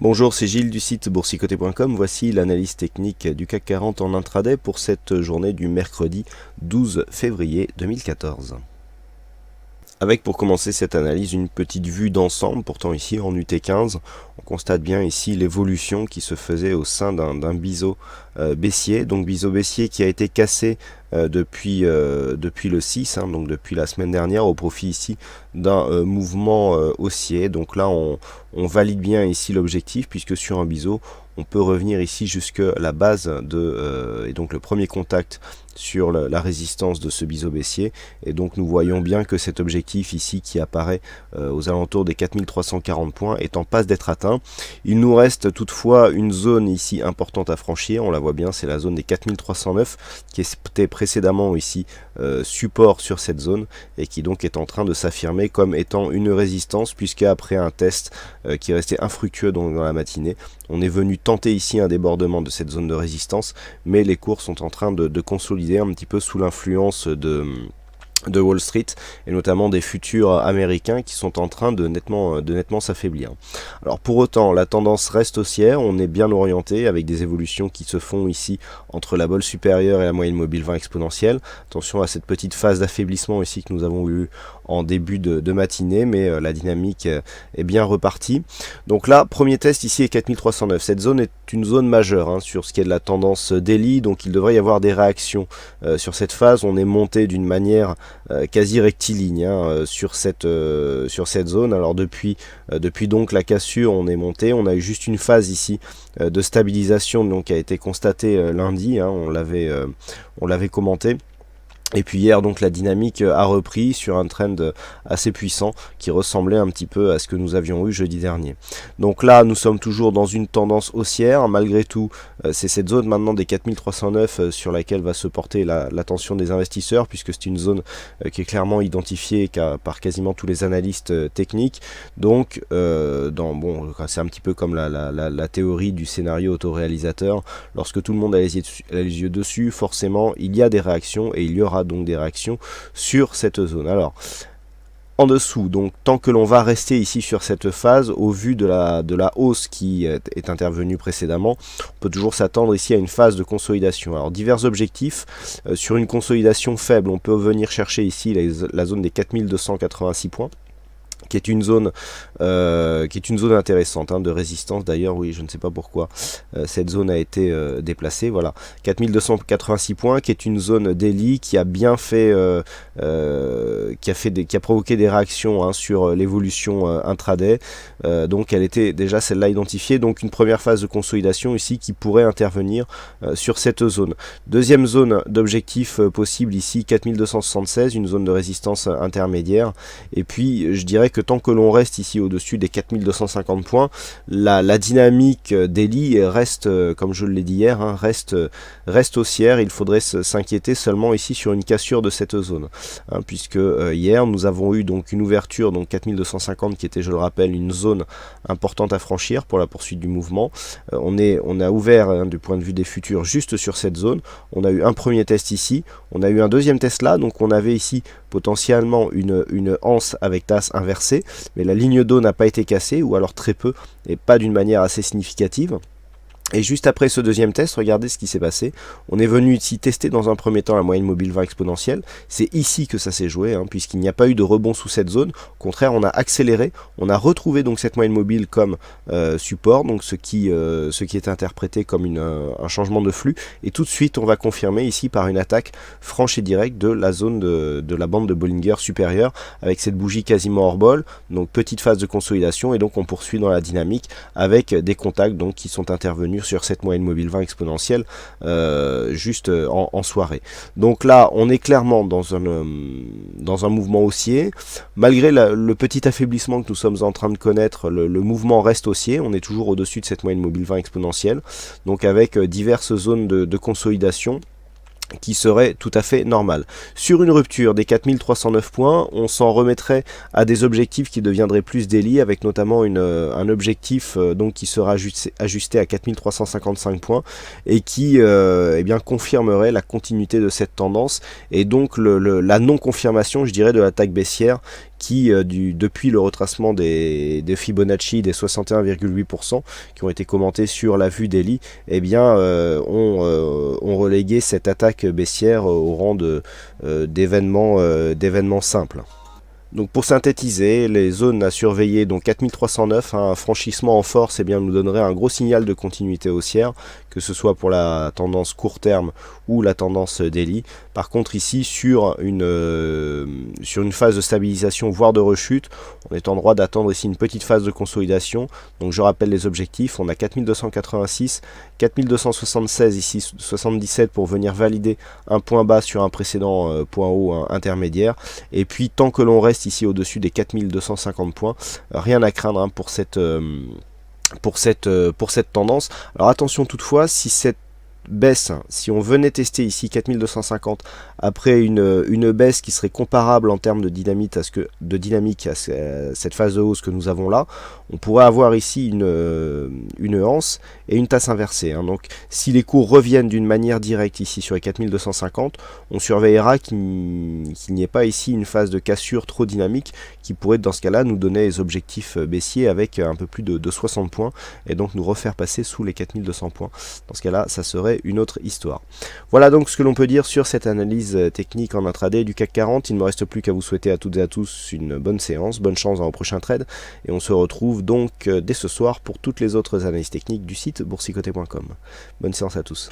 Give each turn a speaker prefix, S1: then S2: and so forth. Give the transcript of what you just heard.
S1: Bonjour, c'est Gilles du site boursicoté.com. Voici l'analyse technique du CAC 40 en intraday pour cette journée du mercredi 12 février 2014. Avec pour commencer cette analyse une petite vue d'ensemble, pourtant ici en UT15, on constate bien ici l'évolution qui se faisait au sein d'un biseau baissier, donc biseau baissier qui a été cassé depuis le 6, donc depuis la semaine dernière, au profit ici d'un mouvement haussier. Donc là on valide bien ici l'objectif, puisque sur un biseau on peut revenir ici jusque la base et donc le premier contact sur la résistance de ce biseau baissier, et donc nous voyons bien que cet objectif ici qui apparaît aux alentours des 4340 points est en passe d'être atteint. Il nous reste toutefois une zone ici importante à franchir, on la voit bien, c'est la zone des 4309 qui était précédemment ici support sur cette zone et qui donc est en train de s'affirmer comme étant une résistance, puisque après un test qui restait infructueux dans la matinée, on est venu tenter ici un débordement de cette zone de résistance, mais les cours sont en train de consolider un petit peu sous l'influence de Wall Street, et notamment des futurs américains qui sont en train de nettement s'affaiblir. Alors pour autant, la tendance reste haussière, on est bien orienté avec des évolutions qui se font ici entre la bolle supérieure et la moyenne mobile 20 exponentielle. Attention à cette petite phase d'affaiblissement ici que nous avons eu en début de matinée, mais la dynamique est bien repartie. Donc là, premier test ici est 4309. Cette zone est une zone majeure sur ce qui est de la tendance daily, donc il devrait y avoir des réactions sur cette phase. On est monté d'une manière quasi rectiligne sur cette zone. Alors depuis donc la cassure, on est monté, on a eu juste une phase ici de stabilisation donc qui a été constatée lundi, on l'avait commenté. Et puis hier, donc la dynamique a repris sur un trend assez puissant qui ressemblait un petit peu à ce que nous avions eu jeudi dernier. Donc là, nous sommes toujours dans une tendance haussière. Malgré tout, c'est cette zone maintenant des 4309 sur laquelle va se porter l'attention des investisseurs, puisque c'est une zone qui est clairement identifiée par quasiment tous les analystes techniques. Donc, c'est un petit peu comme la théorie du scénario autoréalisateur. Lorsque tout le monde a les yeux dessus, forcément, il y a des réactions et il y aura donc des réactions sur cette zone. Alors en dessous, donc tant que l'on va rester ici sur cette phase, au vu de la hausse qui est intervenue précédemment, on peut toujours s'attendre ici à une phase de consolidation. Alors divers objectifs, sur une consolidation faible, on peut venir chercher ici la zone des 4286 points, qui est une zone intéressante de résistance. D'ailleurs, oui, je ne sais pas pourquoi cette zone a été déplacée. Voilà, 4286 points, qui est une zone daily qui a bien fait, qui a provoqué des réactions sur l'évolution intraday. Donc, elle était déjà celle-là identifiée. Donc, une première phase de consolidation ici qui pourrait intervenir sur cette zone. Deuxième zone d'objectif possible ici, 4276, une zone de résistance intermédiaire. Et puis, je dirais que tant que l'on reste ici au-dessus des 4250 points, la dynamique daily reste, comme je l'ai dit hier, reste haussière. Il faudrait s'inquiéter seulement ici sur une cassure de cette zone, puisque hier nous avons eu donc une ouverture, donc 4250, qui était, je le rappelle, une zone importante à franchir pour la poursuite du mouvement. On a ouvert du point de vue des futurs juste sur cette zone. On a eu un premier test ici, on a eu un deuxième test là, donc on avait ici potentiellement une anse avec tasse inversée, mais la ligne d'eau n'a pas été cassée, ou alors très peu, et pas d'une manière assez significative. Et juste après ce deuxième test, regardez ce qui s'est passé. On est venu ici tester dans un premier temps la moyenne mobile 20 exponentielle. C'est ici que ça s'est joué, puisqu'il n'y a pas eu de rebond sous cette zone. Au contraire, on a accéléré. On a retrouvé donc cette moyenne mobile comme support, donc ce qui est interprété comme un changement de flux. Et tout de suite, on va confirmer ici par une attaque franche et directe de la zone de la bande de Bollinger supérieure, avec cette bougie quasiment hors bol. Donc petite phase de consolidation, et donc on poursuit dans la dynamique avec des contacts donc qui sont intervenus sur cette moyenne mobile 20 exponentielle juste en soirée. Donc là, on est clairement dans un mouvement haussier. Malgré le petit affaiblissement que nous sommes en train de connaître, le mouvement reste haussier. On est toujours au-dessus de cette moyenne mobile 20 exponentielle, donc avec diverses zones de consolidation qui serait tout à fait normal. Sur une rupture des 4309 points, on s'en remettrait à des objectifs qui deviendraient plus daily, avec notamment un objectif donc qui sera ajusté à 4355 points et qui confirmerait la continuité de cette tendance, et donc la non-confirmation, je dirais, de l'attaque baissière qui, depuis le retracement des Fibonacci des 61,8% qui ont été commentés sur la vue daily, eh bien, ont relégué cette attaque baissière au rang d'événements simples. Donc pour synthétiser, les zones à surveiller, donc 4309, un franchissement en force, eh bien, nous donnerait un gros signal de continuité haussière, que ce soit pour la tendance court terme ou la tendance daily. Par contre ici, sur une phase de stabilisation, voire de rechute, on est en droit d'attendre ici une petite phase de consolidation. Donc je rappelle les objectifs, on a 4286, 4276 ici, 77 pour venir valider un point bas sur un précédent point haut intermédiaire. Et puis tant que l'on reste ici au-dessus des 4250 points, rien à craindre pour cette tendance. Alors attention toutefois, si cette baisse, si on venait tester ici 4250 après une baisse qui serait comparable en termes de dynamique à cette phase de hausse que nous avons là, on pourrait avoir ici une anse et une tasse inversée. Donc si les cours reviennent d'une manière directe ici sur les 4250, on surveillera qu'il n'y ait pas ici une phase de cassure trop dynamique qui pourrait dans ce cas-là nous donner les objectifs baissiers avec un peu plus de 60 points et donc nous refaire passer sous les 4200 points. Dans ce cas-là, ça serait une autre histoire. Voilà donc ce que l'on peut dire sur cette analyse technique en intraday du CAC 40. Il ne me reste plus qu'à vous souhaiter à toutes et à tous une bonne séance, bonne chance dans vos prochains trades et on se retrouve donc dès ce soir pour toutes les autres analyses techniques du site boursicoté.com. Bonne séance à tous.